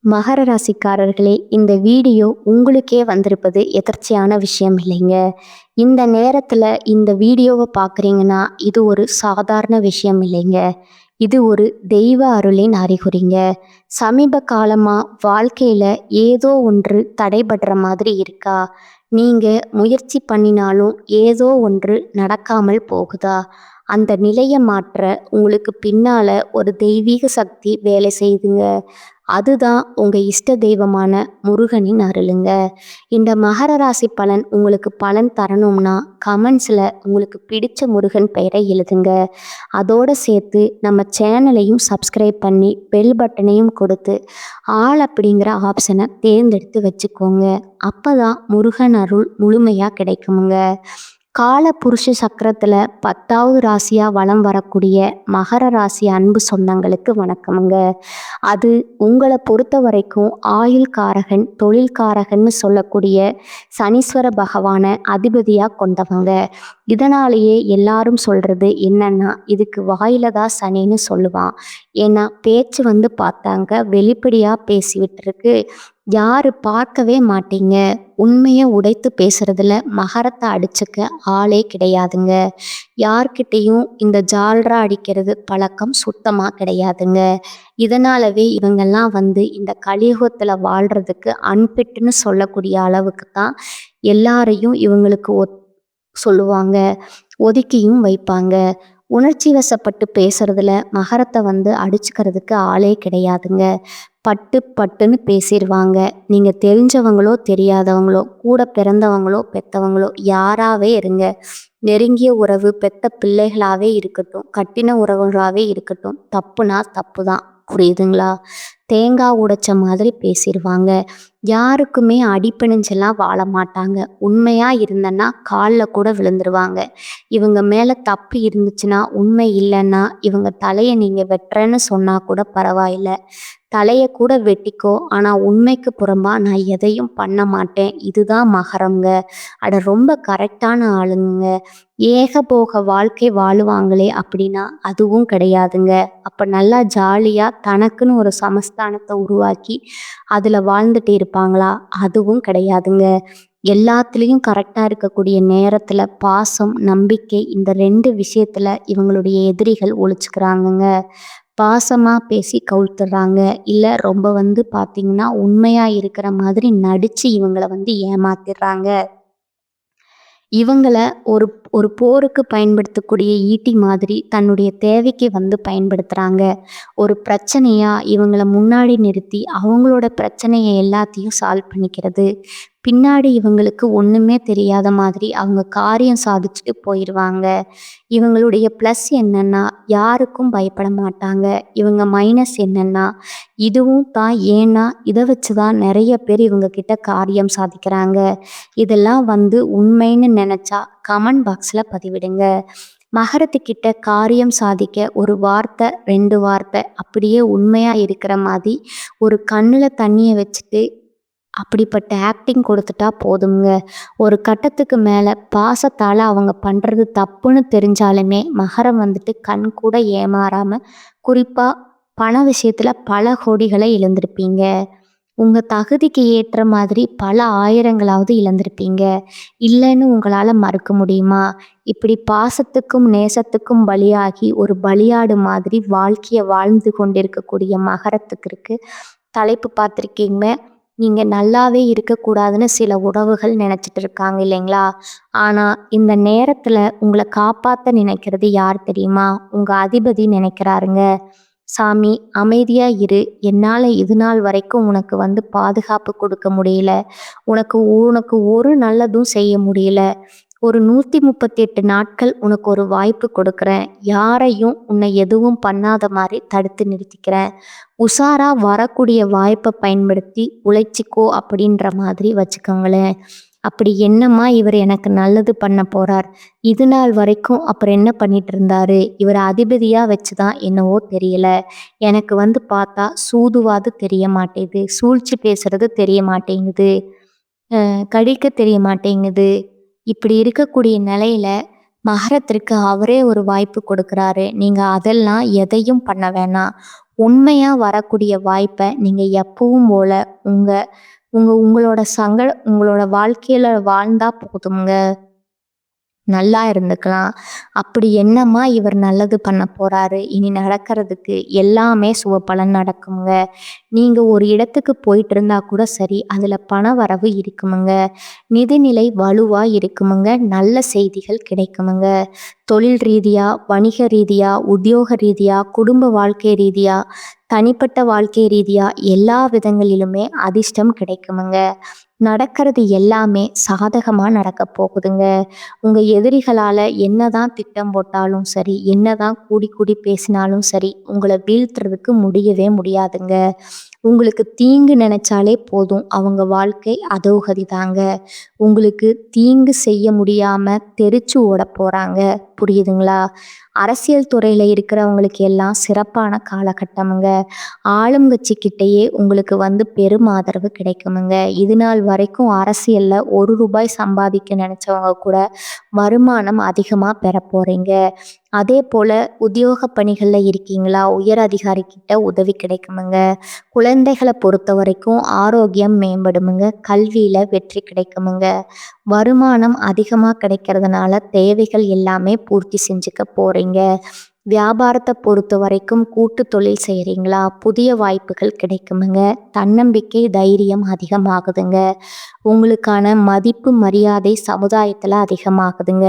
மகர ராசிக்காரர்களே, இந்த வீடியோ உங்களுக்கே வந்திருப்பது எதர்ச்சியான விஷயம் இல்லைங்க. இந்த நேரத்துல இந்த வீடியோவை பார்க்குறீங்கன்னா, இது ஒரு சாதாரண விஷயம் இல்லைங்க. இது ஒரு தெய்வ அருளின் அறிகுறிங்க. சமீப காலமா வாழ்க்கையில ஏதோ ஒன்று தடைபடுற மாதிரி இருக்கா? நீங்க முயற்சி பண்ணினாலும் ஏதோ ஒன்று நடக்காமல் போகுதா? அந்த நிலையை மாற்ற உங்களுக்கு பின்னால ஒரு தெய்வீக சக்தி வேலை செய்யுதுங்க. அதுதான் உங்க இஷ்ட தெய்வமான முருகனின் அருளுங்க. இந்த மகர ராசி பலன் உங்களுக்கு பலன் தரணும்னா கமெண்ட்ஸ்ல உங்களுக்கு பிடிச்ச முருகன் பெயரை எழுதுங்க. அதோட சேர்த்து நம்ம சேனலையும் சப்ஸ்கிரைப் பண்ணி பெல் பட்டனையும் கொடுத்து ஆல் அப்படிங்கிற ஆப்ஷனை தேர்ந்தெடுத்து வச்சுக்கோங்க. அப்பதான் முருகன் அருள் முழுமையா கிடைக்குமுங்க. கால புருஷ சக்கரத்துல 10வது ராசியா வலம் வரக்கூடிய மகர ராசி அன்பு சொந்தங்களுக்கு வணக்கமுங்க. அது உங்களை பொறுத்த வரைக்கும் ஆயுள்காரகன் தொழில்காரகன்னு சொல்லக்கூடிய சனீஸ்வர பகவானை அதிபதியா கொண்டவங்க. இதனாலேயே எல்லாரும் சொல்றது என்னன்னா, இதுக்கு வாயில தான் சனின்னு சொல்லுவான். ஏன்னா பேச்சு பார்த்தாங்க வெளிப்படையா பேசிவிட்டு இருக்கு. யாரு பார்க்கவே மாட்டீங்க. உண்மையை உடைத்து பேசுறதுல மகரத்தை அடிச்சுக்க ஆளே கிடையாதுங்க. யார்கிட்டையும் இந்த ஜால்ரா அடிக்கிறது பழக்கம் சுத்தமா கிடையாதுங்க. இதனாலவே இவங்கெல்லாம் இந்த கலியுகத்துல வாழ்றதுக்கு அன்பிட்டுன்னு சொல்லக்கூடிய அளவுக்கு தான் எல்லாரையும் இவங்களுக்கு சொல்லுவாங்க, ஒதுக்கியும் வைப்பாங்க. உணர்ச்சி வசப்பட்டு பேசுறதுல மகரத்தை அடிச்சுக்கிறதுக்கு ஆளே கிடையாதுங்க. பட்டு பட்டுன்னு பேசிடுவாங்க. நீங்க தெரிஞ்சவங்களோ தெரியாதவங்களோ கூட பிறந்தவங்களோ பெத்தவங்களோ யாராவே இருங்க, நெருங்கிய உறவு பெத்த பிள்ளைகளாவே இருக்கட்டும், கட்டின உறவுகளாவே இருக்கட்டும், தப்புனா தப்பு தான். புரியுதுங்களா? தேங்காய் உடைச்ச மாதிரி பேசிடுவாங்க. யாருக்குமே அடிப்பணிஞ்செல்லாம் வாழ மாட்டாங்க. உண்மையா இருந்தன்னா காலில் கூட விழுந்துருவாங்க. இவங்க மேலே தப்பு இருந்துச்சுன்னா, உண்மை இல்லைன்னா இவங்க தலையை நீங்கள் வெட்டுறேன்னு சொன்னா கூட பரவாயில்ல, தலையை கூட வெட்டிக்கோ, ஆனால் உண்மைக்கு புறம்பா நான் எதையும் பண்ண மாட்டேன். இதுதான் மகரங்க. அட ரொம்ப கரெக்டான ஆளுங்க. ஏகபோக வாழ்க்கை வாழுவாங்களே அப்படின்னா அதுவும் கிடையாதுங்க. அப்போ நல்லா ஜாலியாக தனக்குன்னு ஒரு சமஸ்தானத்தை உருவாக்கி அதில் வாழ்ந்துட்டு இருப்பாங்களா? அதுவும் கிடையாதுங்க. எல்லாத்துலேயும் கரெக்டாக இருக்கக்கூடிய நேரத்தில் பாசம் நம்பிக்கை இந்த 2 விஷயத்தில் இவங்களுடைய எதிரிகள் ஒழிச்சுக்கிறாங்கங்க. பாசமாக பேசி கவுத்துறாங்க. இல்லை ரொம்ப பார்த்தீங்கன்னா உண்மையாக இருக்கிற மாதிரி நடித்து இவங்களை ஏமாத்திடுறாங்க. இவங்கள ஒரு ஒரு போருக்கு பயன்படுத்தக்கூடிய ஈட்டி மாதிரி தன்னுடைய தேவைக்கு பயன்படுத்துகிறாங்க. ஒரு பிரச்சனையா இவங்களை முன்னாடி நிறுத்தி அவங்களோட பிரச்சனையை எல்லாத்தையும் சால்வ் பண்ணிக்கிறது. பின்னாடி இவங்களுக்கு ஒன்றுமே தெரியாத மாதிரி அவங்க காரியம் சாதிச்சுட்டு போயிடுவாங்க. இவங்களுடைய ப்ளஸ் என்னன்னா, யாருக்கும் பயப்பட மாட்டாங்க. இவங்க மைனஸ் என்னன்னா, இதுவும் தான். ஏன்னா இதை வச்சு தான் நிறைய பேர் இவங்க கிட்ட காரியம் சாதிக்கிறாங்க. இதெல்லாம் உண்மைன்னு நினச்சா கமெண்ட் பாக்ஸில் பதிவிடுங்க. மகரத்துக்கிட்ட காரியம் சாதிக்க ஒரு வார்த்தை 2 வார்த்தை அப்படியே உண்மையாக இருக்கிற மாதிரி ஒரு கண்ணில் தண்ணியை வச்சுட்டு அப்படிப்பட்ட ஆக்டிங் கொடுத்துட்டா போதுங்க. ஒரு கட்டத்துக்கு மேலே பாசத்தால் அவங்க பண்ணுறது தப்புன்னு தெரிஞ்சாலுமே மகரம் கண் கூட ஏமாறாமல், குறிப்பாக பண விஷயத்தில் பல கோடிகளை இழந்திருப்பீங்க. உங்கள் தகுதிக்கு ஏற்ற மாதிரி பல ஆயிரங்களாவது இழந்திருப்பீங்க. இல்லைன்னு உங்களால் மறுக்க முடியுமா? இப்படி பாசத்துக்கும் நேசத்துக்கும் பலியாகி ஒரு பலியாடு மாதிரி வாழ்க்கையை வாழ்ந்து கொண்டிருக்கக்கூடிய மகரத்துக்கு இருக்கு தலைப்பு பார்த்துருக்கீங்க. நீங்கள் நல்லாவே இருக்கக்கூடாதுன்னு சில உறவுகள் நினச்சிட்டு இருக்காங்க இல்லைங்களா? ஆனால் இந்த நேரத்தில் உங்களை காப்பாற்ற நினைக்கிறது யார் தெரியுமா? உங்கள் அதிபதி நினைக்கிறாருங்க. சாமி அமைதியா இரு, என்னால் இது நாள் வரைக்கும் உனக்கு பாதுகாப்பு கொடுக்க முடியல, உனக்கு உனக்கு ஒரு நல்லதும் செய்ய முடியல, ஒரு 138 நாட்கள் உனக்கு ஒரு வாய்ப்பு கொடுக்குறேன், யாரையும் உன்னை எதுவும் பண்ணாத மாதிரி தடுத்து நிறுத்திக்கிறேன், உஷாரா வரக்கூடிய வாய்ப்பை பயன்படுத்தி உழைச்சிக்கோ அப்படின்ற மாதிரி வச்சுக்கோங்களேன். அப்படி என்னம்மா இவர் எனக்கு நல்லது பண்ண போறார்? இது நாள் வரைக்கும் அப்புறம் என்ன பண்ணிட்டு இருந்தாரு? இவர் அதிபதியா வச்சுதான் என்னவோ தெரியல, எனக்கு பார்த்தா சூதுவாது தெரிய மாட்டேங்குது, சூழ்ச்சி பேசுறது தெரிய மாட்டேங்குது, கடிக்க தெரிய மாட்டேங்குது. இப்படி இருக்கக்கூடிய நிலையில மகரத்திற்கு அவரே ஒரு வாய்ப்பு கொடுக்குறாரு. நீங்க அதெல்லாம் எதையும் பண்ண வேணாம். உண்மையா வரக்கூடிய வாய்ப்ப நீங்க எப்பவும் போல உங்க உங்க உங்களோட வாழ்க்கையில வாழ்ந்தா போதும்ங்க. நல்லா இருந்துக்கலாம். அப்படி என்னம்மா இவர் நல்லது பண்ண போறாரு? இனி நடக்கிறதுக்கு எல்லாமே சுபபலன் நடக்குங்க. நீங்க ஒரு இடத்துக்கு போயிட்டு இருந்தா கூட சரி, அதுல பண வரவு இருக்குமுங்க. நிதிநிலை வலுவா இருக்குமுங்க. நல்ல செய்திகள் கிடைக்குமுங்க. தொழில் ரீதியா, வணிக ரீதியா, உத்தியோக ரீதியா, குடும்ப வாழ்க்கை ரீதியா, தனிப்பட்ட வாழ்க்கை ரீதியா எல்லா விதங்களிலுமே அதிர்ஷ்டம் கிடைக்குமுங்க. நடக்கிறது எல்லாமே சாதகமா நடக்கப் போகுதுங்க. உங்க எதிரிகளால என்னதான் திட்டம் போட்டாலும் சரி, என்னதான் கூடி கூடி பேசினாலும் சரி, உங்கள வீழ்த்துறதுக்கு முடியவே முடியாதுங்க. உங்களுக்கு தீங்கு நினைச்சாலே போதும், அவங்க வாழ்க்கை அதோகதி தாங்க. உங்களுக்கு தீங்கு செய்ய முடியாம தெரிச்சு ஓடப் போறாங்க. புரியுதுங்களா? அரசியல் துறையில இருக்கிறவங்களுக்கு எல்லாம் சிறப்பான காலகட்டமுங்க. ஆளுங்கட்சிக்கிட்டயே உங்களுக்கு பெரும் ஆதரவு கிடைக்குமுங்க. இது நாள் வரைக்கும் அரசியல்ல ரூ. 1 சம்பாதிக்க நினைச்சவங்க கூட வருமானம் அதிகமா பெறப் போறீங்க. அதே போல உத்தியோக பணிகள்ல இருக்கீங்களா? உயர் அதிகாரி கிட்ட உதவி கிடைக்குமுங்க. குழந்தைகளை பொறுத்த வரைக்கும் ஆரோக்கியம் மேம்படுமுங்க. கல்வியில வெற்றி கிடைக்குமுங்க. வருமானம் அதிகமா கிடைக்கிறதுனால தேவைகள் எல்லாமே பூர்த்தி செஞ்சுக்க போறீங்க. வியாபாரத்தை பொறுத்த வரைக்கும் கூட்டு தொழில் செய்கிறீங்களா? புதிய வாய்ப்புகள் கிடைக்குமுங்க. தன்னம்பிக்கை, தைரியம் அதிகமாகுதுங்க. உங்களுக்கான மதிப்பு, மரியாதை சமுதாயத்தில் அதிகமாகுதுங்க.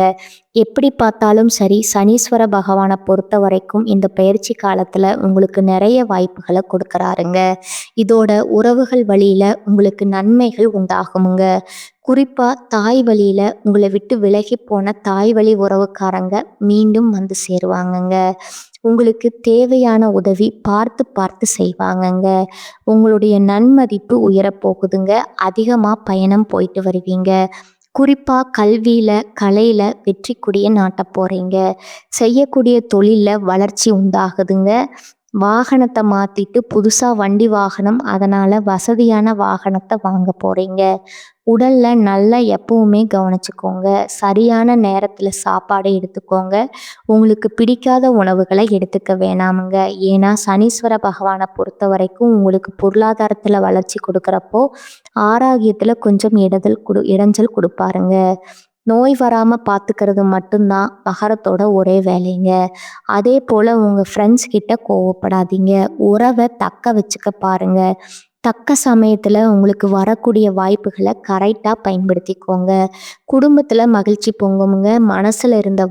எப்படி பார்த்தாலும் சரி, சனீஸ்வர பகவானை பொறுத்த வரைக்கும் இந்த பயிற்சி காலத்தில் உங்களுக்கு நிறைய வாய்ப்புகளை கொடுக்குறாருங்க. இதோட உறவுகள் வழியில் உங்களுக்கு நன்மைகள் உண்டாகுமுங்க. குறிப்பாக தாய் வழியில் உங்களை விட்டு விலகி போன தாய் வழி உறவுக்காரங்க மீண்டும் வந்து சேருவாங்கங்க. உங்களுக்கு தேவையான உதவி பார்த்து பார்த்து செய்வாங்கங்க. உங்களுடைய நன்மதிப்பு உயரப்போகுதுங்க. அதிகமாக பயணம் போயிட்டு வருவீங்க. குறிப்பாக கல்வியில், கலையில் வெற்றி கொடியை நாட்டப் போகிறீங்க. செய்யக்கூடிய தொழிலில் வளர்ச்சி உண்டாகுதுங்க. வாகனத்தை மாற்றிட்டு புதுசாக வண்டி வாகனம், அதனால் வசதியான வாகனத்தை வாங்க போகிறீங்க. உடலில் நல்லா எப்பவுமே கவனிச்சுக்கோங்க. சரியான நேரத்தில் சாப்பாடு எடுத்துக்கோங்க. உங்களுக்கு பிடிக்காத உணவுகளை எடுத்துக்க வேணாமுங்க. ஏன்னா சனீஸ்வர பகவானை பொறுத்த வரைக்கும் உங்களுக்கு பொருளாதாரத்தில் வளர்ச்சி கொடுக்குறப்போ ஆரோக்கியத்தில் கொஞ்சம் இடைஞ்சல் கொடுப்பாருங்க. நோய் வராமல் பார்த்துக்கிறது மட்டும்தான் மகரத்தோட ஒரே வேலைங்க. அதே போல் உங்கள் ஃப்ரெண்ட்ஸ் கிட்ட கோவப்படாதீங்க. உறவை தக்க வச்சுக்க பாருங்க. தக்க சமயத்தில் உங்களுக்கு வரக்கூடிய வாய்ப்புகளை கரெக்டாக பயன்படுத்திக்கோங்க. குடும்பத்தில் மகிழ்ச்சி பொங்குமுங்க. மனசில் இருந்த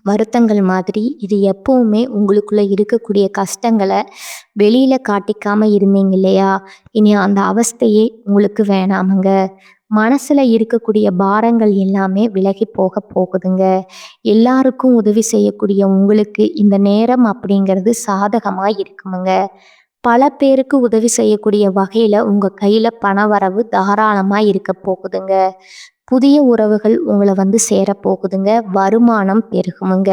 வருத்தங்கள் மாதிரி இது எப்பவுமே உங்களுக்குள்ளே இருக்கக்கூடிய கஷ்டங்களை வெளியில் காட்டிக்காமல் இருந்தீங்க இல்லையா? இனி அந்த அவஸ்தையே உங்களுக்கு வேணாமுங்க. மனசில் இருக்கக்கூடிய பாரங்கள் எல்லாமே விலகி போக போகுதுங்க. எல்லாருக்கும் உதவி செய்யக்கூடிய உங்களுக்கு இந்த நேரம் அப்படிங்கிறது சாதகமாக இருக்குமுங்க. பல பேருக்கு உதவி செய்யக்கூடிய வகையில் உங்கள் கையில் பணவரவு தாராளமாக இருக்க போகுதுங்க. புதிய உறவுகள் உங்களை சேரப்போகுதுங்க. வருமானம் பெருகுமுங்க.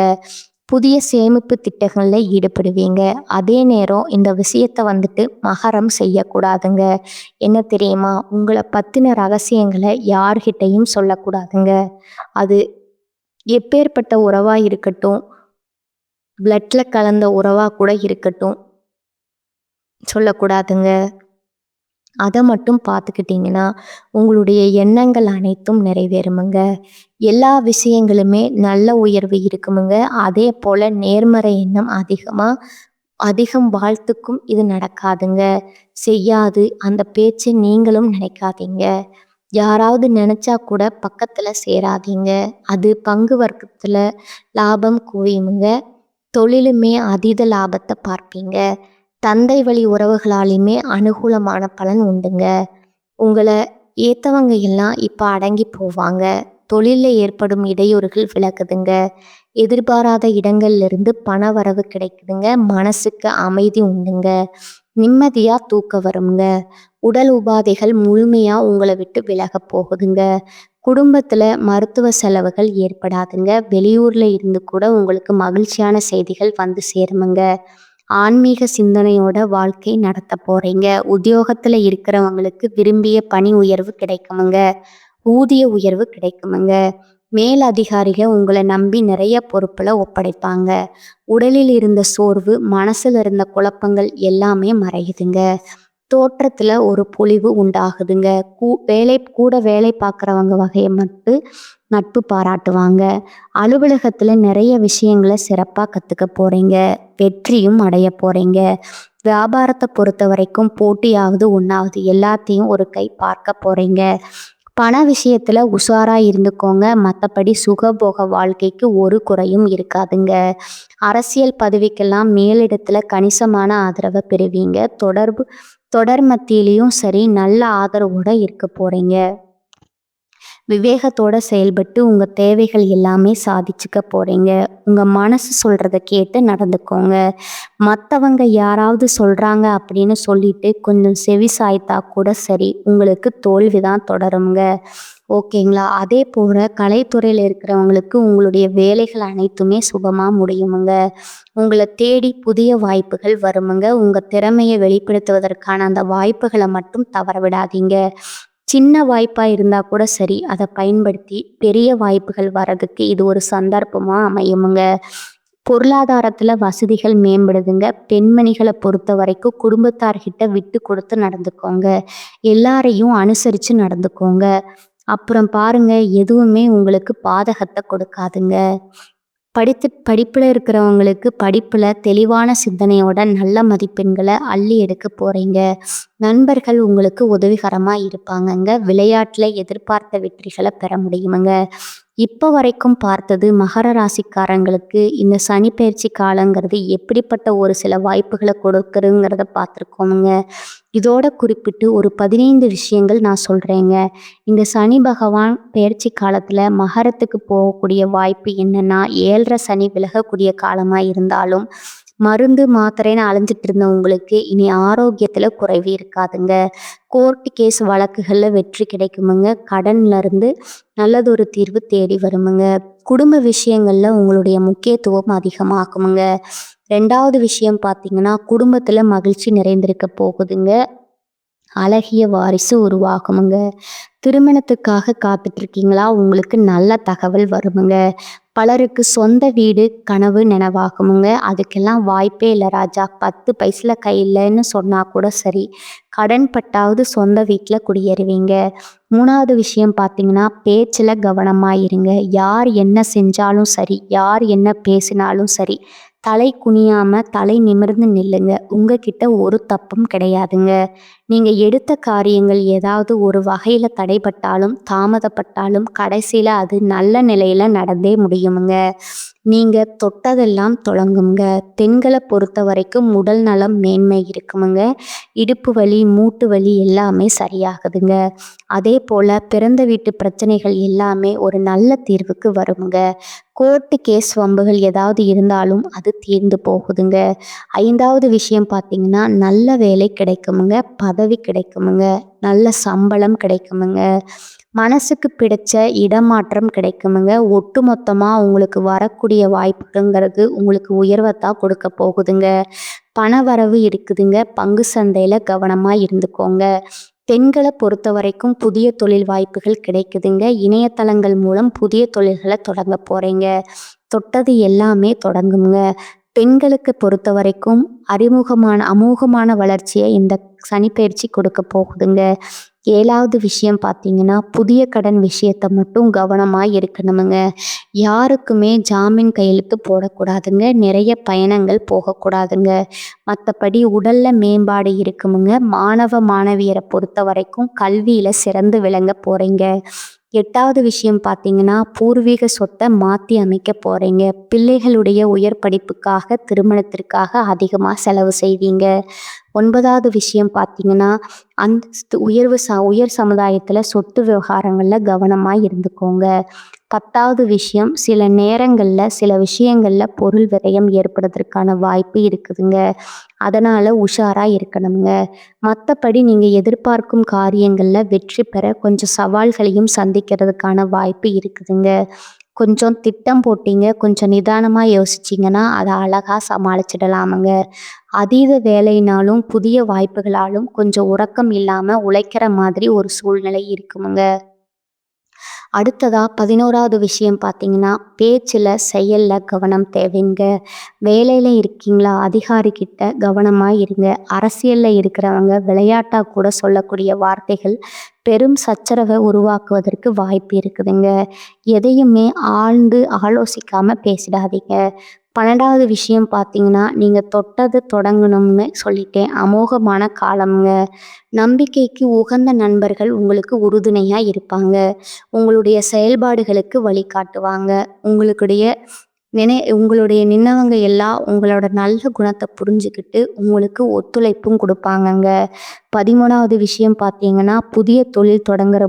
புதிய சேமிப்பு திட்டங்களில் ஈடுபடுவீங்க. அதே நேரம் இந்த விஷயத்தை மகரம் செய்யக்கூடாதுங்க. என்ன தெரியுமா? உங்களை பற்றின ரகசியங்களை யார்கிட்டையும் சொல்லக்கூடாதுங்க. அது எப்பேற்பட்ட உறவாக இருக்கட்டும், பிளட்டில் கலந்த உறவாக கூட இருக்கட்டும், சொல்லக்கூடாதுங்க. அதை மட்டும் பார்த்துக்கிட்டிங்கன்னா உங்களுடைய எண்ணங்கள் அனைத்தும் நிறைவேறுமுங்க. எல்லா விஷயங்களுமே நல்ல உயர்வு இருக்குமுங்க. அதே போல் நேர்மறை எண்ணம் அதிகம் வாழ்த்துக்கும் இது நடக்காதுங்க. செய்யாது அந்த பேச்சு நீங்களும் நினைக்காதீங்க. யாராவது நினச்சா கூட பக்கத்தில் சேராதீங்க. அது பங்கு வர்க்கத்தில் லாபம் குவியுமுங்க. தொழிலுமே அதீத லாபத்தை பார்ப்பீங்க. தந்தை வழி உறவுகளாலையுமே அனுகூலமான பலன் உண்டுங்க. உங்களை ஏற்றவங்க எல்லாம் இப்போ அடங்கி போவாங்க. தொழிலில் ஏற்படும் இடையூறுகள் விலகுதுங்க. எதிர்பாராத இடங்கள்லேருந்து பண வரவு கிடைக்குதுங்க. மனசுக்கு அமைதி உண்டுங்க. நிம்மதியாக தூக்கம் வருங்க. உடல் உபாதைகள் முழுமையாக உங்களை விட்டு விலக போகுதுங்க. குடும்பத்தில் மருத்துவ செலவுகள் ஏற்படாதுங்க. வெளியூரில் இருந்து கூட உங்களுக்கு மகிழ்ச்சியான செய்திகள் வந்து சேருமுங்க. ஆன்மீக சிந்தனையோட வாழ்க்கை நடத்த போகிறீங்க. உத்தியோகத்தில் இருக்கிறவங்களுக்கு விரும்பிய பணி உயர்வு கிடைக்குமுங்க. ஊதிய உயர்வு கிடைக்குமுங்க. மேல் அதிகாரிகள் உங்களை நம்பி நிறைய பொறுப்புல ஒப்படைப்பாங்க. உடலில் இருந்த சோர்வு, மனசுல இருந்த குழப்பங்கள் எல்லாமே மறையுதுங்க. தோற்றத்துல ஒரு பொலிவு உண்டாகுதுங்க. வேலை பார்க்குறவங்க வகையை மட்டும் நட்பு பாராட்டுவாங்க. அலுவலகத்துல நிறைய விஷயங்களை சிறப்பாக கற்றுக்க போறீங்க. வெற்றியும் அடைய போறீங்க. வியாபாரத்தை பொறுத்த வரைக்கும் போட்டியாவது ஒன்றாவது எல்லாத்தையும் ஒரு கை பார்க்க போறீங்க. பண விஷயத்துல உஷாரா இருந்துக்கோங்க. மற்றபடி சுகபோக வாழ்க்கைக்கு ஒரு குறையும் இருக்காதுங்க. அரசியல் பதவிக்கெல்லாம் மேலிடத்துல கணிசமான ஆதரவை பெறுவீங்க. தொடர் மத்தியிலையும் சரி நல்ல ஆதரவோட இருக்க போறீங்க. விவேகத்தோட செயல்பட்டு உங்க தேவைகள் எல்லாமே சாதிச்சுக்க போறீங்க. உங்க மனசு சொல்றத கேட்டு நடந்துக்கோங்க. மற்றவங்க யாராவது சொல்றாங்க அப்படின்னு சொல்லிட்டு கொஞ்சம் செவி சாய்த்தா கூட சரி, உங்களுக்கு தோல்விதான் தொடருங்க. ஓகேங்களா? அதே போல கலைத்துறையில் இருக்கிறவங்களுக்கு உங்களுடைய வேலைகள் அனைத்துமே சுபமா முடியுமுங்க. உங்களை தேடி புதிய வாய்ப்புகள் வருமுங்க. உங்க திறமையை வெளிப்படுத்துவதற்கான அந்த வாய்ப்புகளை மட்டும் தவற விடாதீங்க. சின்ன வாய்ப்பா இருந்தா கூட சரி, அதை பயன்படுத்தி பெரிய வாய்ப்புகள் வர்றதுக்கு இது ஒரு சந்தர்ப்பமா அமையுமுங்க. பொருளாதாரத்துல வசதிகள் மேம்படுதுங்க. பெண்மணிகளை பொறுத்த வரைக்கும் குடும்பத்தார்கிட்ட விட்டு கொடுத்து நடந்துக்கோங்க. எல்லாரையும் அனுசரிச்சு நடந்துக்கோங்க. அப்புறம் பாருங்க, எதுவுமே உங்களுக்கு பாதகத்தை கொடுக்காதுங்க. படிப்பில் இருக்கிறவங்களுக்கு படிப்பில் தெளிவான சிந்தனையோட நல்ல மதிப்பெண்களை அள்ளி எடுக்க போகிறீங்க. நண்பர்கள் உங்களுக்கு உதவிகரமாக இருப்பாங்கங்க. விளையாட்டில் எதிர்பார்த்த வெற்றிகளை பெற முடியுமுங்க. இப்போ வரைக்கும் பார்த்தது மகர ராசிக்காரங்களுக்கு இந்த சனி பயிற்சி காலங்கிறது எப்படிப்பட்ட ஒரு சில வாய்ப்புகளை கொடுக்குறங்கிறத பார்த்துருக்கோமுங்க. இதோட குறிப்பிட்டு ஒரு 15 விஷயங்கள் நான் சொல்கிறேங்க. இந்த சனி பகவான் பயிற்சி காலத்தில் மகரத்துக்கு போகக்கூடிய வாய்ப்பு என்னென்னா, 7.5 சனி விலகக்கூடிய காலமாக இருந்தாலும் மருந்து மாத்திரைன்னு அலைஞ்சிட்டு இருந்த உங்களுக்கு இனி ஆரோக்கியத்தில் குறைவு இருக்காதுங்க. கோர்ட்டு கேஸ் வழக்குகளில் வெற்றி கிடைக்குமுங்க. கடன்ல இருந்து நல்லதொரு தீர்வு தேடி வருமுங்க. குடும்ப விஷயங்களில் உங்களுடைய முக்கியத்துவம் அதிகமாகுமுங்க. 2வது விஷயம் பார்த்தீங்கன்னா, குடும்பத்தில் மகிழ்ச்சி நிறைந்திருக்க போகுதுங்க. அழகிய வாரிசு உருவாகுமுங்க. திருமணத்துக்காக காத்துட்ருக்கீங்களா? உங்களுக்கு நல்ல தகவல் வருமுங்க. பலருக்கு சொந்த வீடு கனவு நினைவாகுமுங்க. அதுக்கெல்லாம் வாய்ப்பே இல்லை ராஜா. 10 பைசா கையில்லைன்னு சொன்னால் கூட சரி, கடன் பட்டாவது சொந்த வீட்டில் குடியேறுவீங்க. 3வது விஷயம் பார்த்தீங்கன்னா, பேச்சில் கவனமாக இருங்க. யார் என்ன செஞ்சாலும் சரி, யார் என்ன பேசினாலும் சரி, தலை குனியாம தலை நிமிர்ந்து நில்லுங்க. உங்ககிட்ட ஒரு தப்பும் கிடையாதுங்க. நீங்கள் எடுத்த காரியங்கள் ஏதாவது ஒரு வகையில் தடைப்பட்டாலும் தாமதப்பட்டாலும் கடைசியில் அது நல்ல நிலையில் நடந்தே முடியுமுங்க. நீங்கள் தொட்டதெல்லாம் தொடங்குங்க. பெண்களை பொறுத்த வரைக்கும் உடல் நலம் மேன்மை இருக்குமுங்க. இடுப்பு வலி, மூட்டு வலி எல்லாமே சரியாகுதுங்க. அதே போல் பிறந்த வீட்டு பிரச்சனைகள் எல்லாமே ஒரு நல்ல தீர்வுக்கு வருமுங்க. கோர்ட்டு கேஸ் வம்புகள் ஏதாவது இருந்தாலும் அது தீர்ந்து போகுதுங்க. 5வது விஷயம் பார்த்தீங்கன்னா, நல்ல வேலை கிடைக்குமுங்க. பதவி கிடைக்குமுங்க. நல்ல சம்பளம் கிடைக்குமுங்க. மனசுக்கு பிடிச்ச இடமாற்றம் கிடைக்குமுங்க. ஒட்டு மொத்தமாக உங்களுக்கு வரக்கூடிய வாய்ப்புங்கிறது உங்களுக்கு உயர்வைத்தான் கொடுக்க போகுதுங்க. பண வரவு இருக்குதுங்க. பங்கு சந்தையில் கவனமாக இருந்துக்கோங்க. பெண்களை பொறுத்த வரைக்கும் புதிய தொழில் வாய்ப்புகள் கிடைக்குதுங்க. இணையதளங்கள் மூலம் புதிய தொழில்களை தொடங்க போகிறீங்க. தொட்டது எல்லாமே தொடங்குங்க. பெண்களுக்கு பொறுத்த வரைக்கும் அமோகமான வளர்ச்சியை இந்த சனிப்பெயர்ச்சி கொடுக்க போகுதுங்க. 7வது விஷயம் பார்த்தீங்கன்னா, புதிய கடன் விஷயத்தை மட்டும் கவனமாக இருக்கணுமுங்க. யாருக்குமே ஜாமீன் கையெழுத்து போடக்கூடாதுங்க. நிறைய பயணங்கள் போகக்கூடாதுங்க. மற்றபடி உடல்ல மேம்பாடு இருக்குமுங்க. மாணவியரை பொறுத்த வரைக்கும் கல்வியில் சிறந்து விளங்க போகிறீங்க. 8வது விஷயம் பார்த்தீங்கன்னா, பூர்வீக சொத்தை மாற்றி அமைக்க போகிறீங்க. பிள்ளைகளுடைய உயர் படிப்புக்காக, திருமணத்திற்காக அதிகமாக செலவு செய்வீங்க. 9வது விஷயம் பார்த்தீங்கன்னா, அந்தஸ்து உயர் சமுதாயத்தில் சொத்து விவகாரங்களில் கவனமாக இருந்துக்கோங்க. 10வது விஷயம், சில நேரங்களில் சில விஷயங்களில் பொருள் விரயம் ஏற்படுறதுக்கான வாய்ப்பு இருக்குதுங்க. அதனால் உஷாராக இருக்கணுங்க. மற்றபடி நீங்கள் எதிர்பார்க்கும் காரியங்களில் வெற்றி பெற கொஞ்சம் சவால்களையும் சந்திக்கிறதுக்கான வாய்ப்பு இருக்குதுங்க. கொஞ்சம் திட்டம் போட்டீங்க, கொஞ்சம் நிதானமாக யோசிச்சிங்கன்னா அதை அழகாக சமாளிச்சிடலாமுங்க. அதீத வேலைனாலும் புதிய வாய்ப்புகளாலும் கொஞ்சம் உறக்கம் இல்லாமல் உழைக்கிற மாதிரி ஒரு சூழ்நிலை இருக்குமுங்க. அடுத்ததா 11வது விஷயம் பார்த்தீங்கன்னா, பேச்சுல, செயல்ல கவனம் தேவைங்க. வேலையில இருக்கீங்களா? அதிகாரிகிட்ட கவனமா இருங்க. அரசியல்ல இருக்கிறவங்க விளையாட்டா கூட சொல்லக்கூடிய வார்த்தைகள் பெரும் சச்சரவை உருவாக்குவதற்கு வாய்ப்பு இருக்குதுங்க. எதையுமே ஆழ்ந்து ஆலோசிக்காம பேசிடாதீங்க. 12வது விஷயம் பார்த்தீங்கன்னா, நீங்க தொட்டது தொடங்கணும்னு சொல்லிட்டேன். அமோகமான காலம்ங்க. நம்பிக்கைக்கு உகந்த நண்பர்கள் உங்களுக்கு உறுதுணையா இருப்பாங்க. உங்களுடைய செயல்பாடுகளுக்கு வழிகாட்டுவாங்க. உங்களுடைய நின்னவங்க எல்லாம் உங்களோட நல்ல குணத்தை புரிஞ்சுக்கிட்டு உங்களுக்கு ஒத்துழைப்பும் கொடுப்பாங்கங்க. 13வது விஷயம் பார்த்தீங்கன்னா, புதிய தொழில் தொடங்குற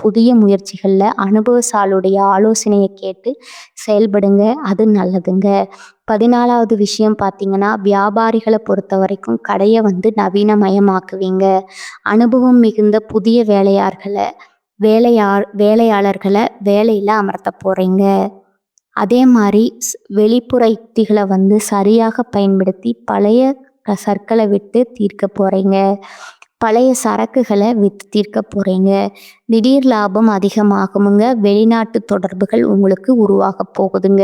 புதிய முயற்சிகளில் அனுபவசாலுடைய ஆலோசனையை கேட்டு செயல்படுங்க. அது நல்லதுங்க. 14வது விஷயம் பார்த்தீங்கன்னா, வியாபாரிகளை பொறுத்த வரைக்கும் கடையை நவீனமயமாக்குவீங்க. அனுபவம் மிகுந்த புதிய வேலையாளர்களை வேலையில் அமர்த்த போகிறீங்க. அதே மாதிரி வெளிப்புற யுக்திகளை சரியாக பயன்படுத்தி பழைய சர்க்களை விட்டு தீர்க்க போகிறீங்க. பழைய சரக்குகளை விற்று தீர்க்க போகிறீங்க. திடீர் லாபம் அதிகமாகுமுங்க. வெளிநாட்டு தொடர்புகள் உங்களுக்கு உருவாக போகுதுங்க.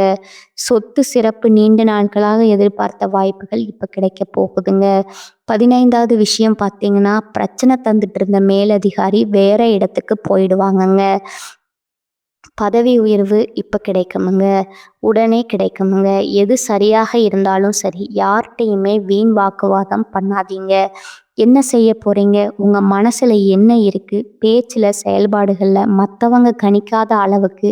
சொத்து சிறப்பு நீண்ட நாட்களாக எதிர்பார்த்த வாய்ப்புகள் இப்போ கிடைக்க போகுதுங்க. 15வது விஷயம் பார்த்தீங்கன்னா, பிரச்சனை தந்துட்டு இருந்த மேலதிகாரி வேற இடத்துக்கு போயிடுவாங்கங்க. பதவி உயர்வு இப்போ கிடைக்குமுங்க. உடனே கிடைக்குமுங்க. எது சரியாக இருந்தாலும் சரி, யார்கிட்டையுமே வீண் வாக்குவாதம் பண்ணாதீங்க. என்ன செய்ய போறீங்க? உங்க மனசுல என்ன இருக்கு? பேச்சுல, செயல்பாடுகள்ல மற்றவங்க கணிக்காத அளவுக்கு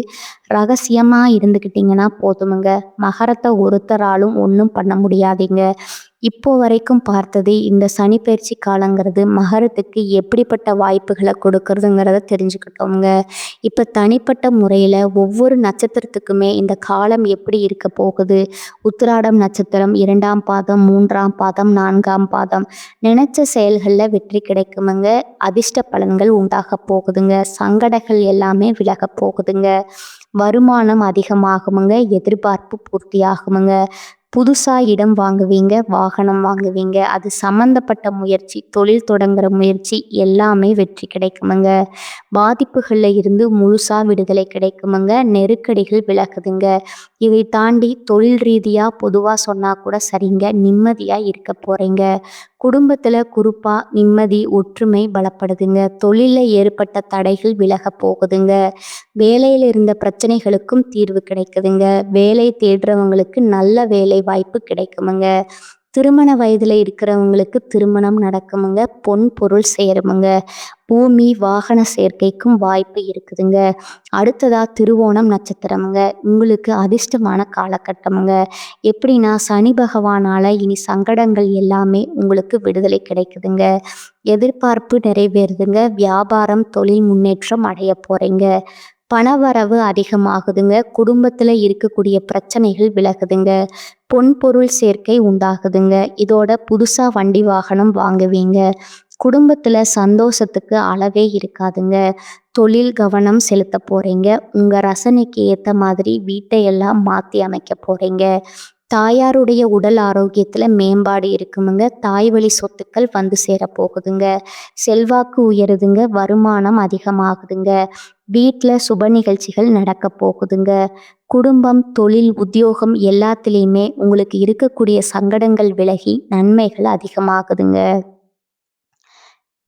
ரகசியமா இருந்துக்கிட்டீங்கன்னா போதுமுங்க. மகரத்தை ஒருத்தராலும் ஒன்றும் பண்ண முடியாதீங்க. இப்போ வரைக்கும் பார்த்தது இந்த சனிப்பெயர்ச்சி காலங்கிறது மகரத்துக்கு எப்படிப்பட்ட வாய்ப்புகளை கொடுக்கறதுங்கிறத தெரிஞ்சுக்கிட்டோங்க. இப்போ தனிப்பட்ட முறையில் ஒவ்வொரு நட்சத்திரத்துக்குமே இந்த காலம் எப்படி இருக்க போகுது? உத்திராடம் நட்சத்திரம் 2ஆம் பாதம், 3ஆம் பாதம், 4ஆம் பாதம் நினைச்ச செயல்களில் வெற்றி கிடைக்குமுங்க. அதிர்ஷ்ட பலன்கள் உண்டாக போகுதுங்க. சங்கடங்கள் எல்லாமே விலக போகுதுங்க. வருமானம் அதிகமாகுமுங்க. எதிர்பார்ப்பு பூர்த்தியாகுமுங்க. புதுசாக இடம் வாங்குவீங்க, வாகனம் வாங்குவீங்க. அது சம்மந்தப்பட்ட முயற்சி, தொழில் தொடங்குற முயற்சி எல்லாமே வெற்றி கிடைக்குமுங்க. பாதிப்புகளில் இருந்து முழுசாக விடுதலை கிடைக்குமுங்க. நெருக்கடிகள் விலகுதுங்க. இதை தாண்டி தொழில் ரீதியாக பொதுவாக சொன்னால் கூட சரிங்க, நிம்மதியாக இருக்க போகிறீங்க. குடும்பத்தில் குறிப்பாக நிம்மதி, ஒற்றுமை பலப்படுதுங்க. தொழிலில் ஏற்பட்ட தடைகள் விலக போகுதுங்க. வேலையில் இருந்த பிரச்சனைகளுக்கும் தீர்வு கிடைக்குதுங்க. வேலை தேடுறவங்களுக்கு நல்ல வேலை வாய்ப்பு கிடைக்குமுங்க. திருமண வயதில் இருக்கிறவங்களுக்கு திருமணம் நடக்குமுங்க. பொன் பொருள் சேருமுங்க. பூமி வாகன சேர்க்கைக்கும் வாய்ப்பு இருக்குதுங்க. அடுத்ததா திருவோணம் நட்சத்திரமுங்க. உங்களுக்கு அதிர்ஷ்டமான காலகட்டமுங்க. எப்படின்னா, சனி பகவானால் இனி சங்கடங்கள் எல்லாமே உங்களுக்கு விடுதலை கிடைக்குதுங்க. எதிர்பார்ப்பு நிறைவேறுதுங்க. வியாபாரம், தொழில் முன்னேற்றம் அடைய போகிறீங்க. பணவரவு அதிகமாகுதுங்க. குடும்பத்தில் இருக்கக்கூடிய பிரச்சனைகள் விலகுதுங்க. பொன் பொருள் சேர்க்கை உண்டாகுதுங்க. இதோட புதுசாக வண்டி வாகனம் வாங்குவீங்க. குடும்பத்தில் சந்தோஷத்துக்கு அளவே இருக்காதுங்க. தொழில் கவனம் செலுத்த போகிறீங்க. உங்கள் ரசனைக்கு ஏற்ற மாதிரி வீட்டை எல்லாம் மாற்றி அமைக்க போகிறீங்க. தாயாருடைய உடல் ஆரோக்கியத்தில் மேம்பாடு இருக்குமுங்க. தாய் வழி சொத்துக்கள் சேர போகுதுங்க. செல்வாக்கு உயருதுங்க. வருமானம் அதிகமாகுதுங்க. வீட்டில் சுப நிகழ்ச்சிகள் நடக்க போகுதுங்க. குடும்பம், தொழில், உத்தியோகம் எல்லாத்துலேயுமே உங்களுக்கு இருக்கக்கூடிய சங்கடங்கள் விலகி நன்மைகள் அதிகமாகுதுங்க.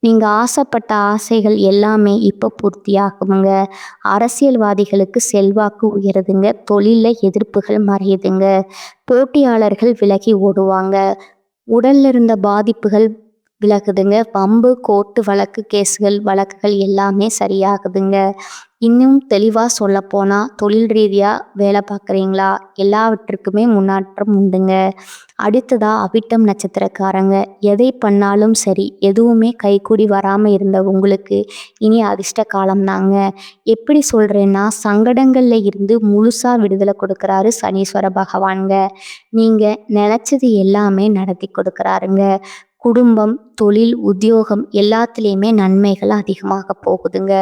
நீங்கள் ஆசைப்பட்ட ஆசைகள் எல்லாமே இப்போ பூர்த்தியாகுமுங்க. அரசியல்வாதிகளுக்கு செல்வாக்கு உயருதுங்க. தொழிலில் எதிர்ப்புகள் மறையுதுங்க. போட்டியாளர்கள் விலகி ஓடுவாங்க. உடல்ல இருந்த பாதிப்புகள் விலகுதுங்க. வம்பு, கோர்ட்டு வழக்குகள் எல்லாமே சரியாகுதுங்க. இன்னும் தெளிவாக சொல்லப்போனால், தொழில் ரீதியாக வேலை பார்க்குறீங்களா? எல்லாவற்றுக்குமே முன்னேற்றம் உண்டுங்க. அடுத்ததா அவிட்டம் நட்சத்திரக்காரங்க. எதை பண்ணாலும் சரி, எதுவுமே கைக்கூடி வராமல் இருந்த உங்களுக்கு இனி அதிர்ஷ்ட காலம்தாங்க. எப்படி சொல்கிறேன்னா, சங்கடங்களில் இருந்து முழுசாக விடுதலை கொடுக்குறாரு சனீஸ்வர பகவானுங்க. நீங்கள் நினச்சது எல்லாமே நடத்தி கொடுக்குறாருங்க. குடும்பம், தொழில், உத்தியோகம் எல்லாத்துலேயுமே நன்மைகள் அதிகமாக போகுதுங்க.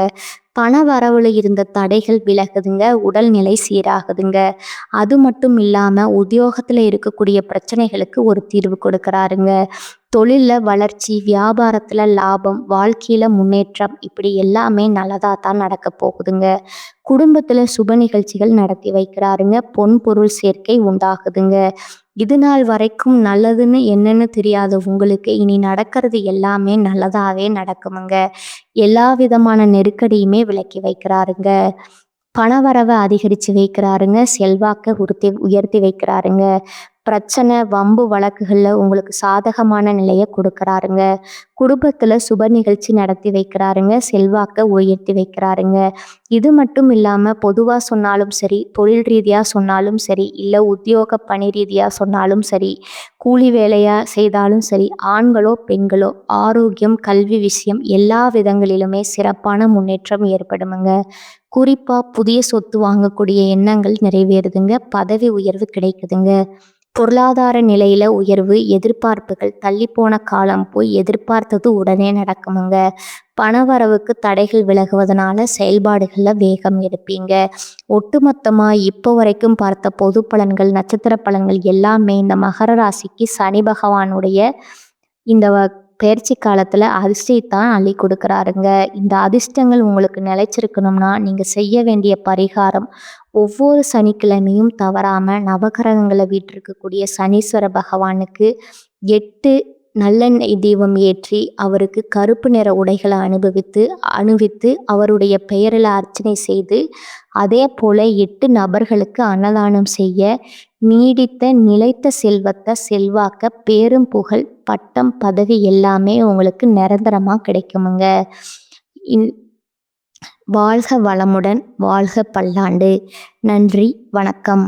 பண வரவுல இருந்த தடைகள் விலகுதுங்க. உடல்நிலை சீராகுதுங்க. அது மட்டும் இல்லாமல் உத்தியோகத்தில் இருக்கக்கூடிய பிரச்சனைகளுக்கு ஒரு தீர்வு கொடுக்குறாருங்க. தொழிலில் வளர்ச்சி, வியாபாரத்தில் லாபம், வாழ்க்கையில் முன்னேற்றம் இப்படி எல்லாமே நல்லதாக தான் நடக்க போகுதுங்க. குடும்பத்தில் சுப நிகழ்ச்சிகள் நடத்தி வைக்கிறாருங்க. பொன் பொருள் சேர்க்கை உண்டாகுதுங்க. இது நாள் வரைக்கும் நல்லதுன்னு என்னன்னு தெரியாத உங்களுக்கு இனி நடக்கிறது எல்லாமே நல்லதாகவே நடக்குமுங்க. எல்லா விதமான நெருக்கடியுமே விலக்கி வைக்கிறாருங்க. பணவரவை அதிகரித்து வைக்கிறாருங்க. செல்வாக்கை உயர்த்தி வைக்கிறாருங்க. பிரச்சனை, வம்பு வழக்குகளில் உங்களுக்கு சாதகமான நிலையை கொடுக்குறாருங்க. குடும்பத்தில் சுப நிகழ்ச்சி நடத்தி வைக்கிறாருங்க. செல்வாக்கை உயர்த்தி வைக்கிறாருங்க. இது மட்டும் இல்லாமல் பொதுவாக சொன்னாலும் சரி, தொழில் ரீதியாக சொன்னாலும் சரி, இல்லை உத்தியோக பணி ரீதியாக சொன்னாலும் சரி, கூலி வேலையாக செய்தாலும் சரி, ஆண்களோ பெண்களோ ஆரோக்கியம், கல்வி விஷயம் எல்லா விதங்களிலுமே சிறப்பான முன்னேற்றம் ஏற்படுமுங்க. குறிப்பாக புதிய சொத்து வாங்கக்கூடிய எண்ணங்கள் நிறைவேறுதுங்க. பதவி உயர்வு கிடைக்குதுங்க. பொருளாதார நிலையில உயர்வு, எதிர்பார்ப்புகள் தள்ளிப்போன காலம் போய் எதிர்பார்த்தது உடனே நடக்குமுங்க. பணவரவுக்கு தடைகள் விலகுவதனால செயல்பாடுகளில் வேகம் எடுப்பீங்க. ஒட்டுமொத்தமாக இப்போ வரைக்கும் பார்த்த பொது பலன்கள், நட்சத்திர பலன்கள் எல்லாமே இந்த மகர ராசிக்கு சனி பகவானுடைய இந்த பயிற்சி காலத்தில் அதிர்ஷ்டத்தான் அள்ளி கொடுக்குறாருங்க. இந்த அதிர்ஷ்டங்கள் உங்களுக்கு நிலைச்சிருக்கணும்னா நீங்கள் செய்ய வேண்டிய பரிகாரம், ஒவ்வொரு சனிக்கிழமையும் தவறாமல் நவகிரகங்களை வீற்றிருக்கக்கூடிய சனீஸ்வர பகவானுக்கு 8 நல்லெண்ணெய் தீபம் ஏற்றி அவருக்கு கருப்பு நிற உடைகளை அணிவித்து அவருடைய பெயரில் அர்ச்சனை செய்து, அதே போல் 8 நபர்களுக்கு அன்னதானம் செய்ய நீடித்த நிலைத்த செல்வத்தை, செல்வாக்க, பேரும் புகழ், பட்டம், பதவி எல்லாமே உங்களுக்கு நிரந்தரமாக கிடைக்குமுங்க. வாழ்க வளமுடன், வாழ்க பல்லாண்டு. நன்றி, வணக்கம்.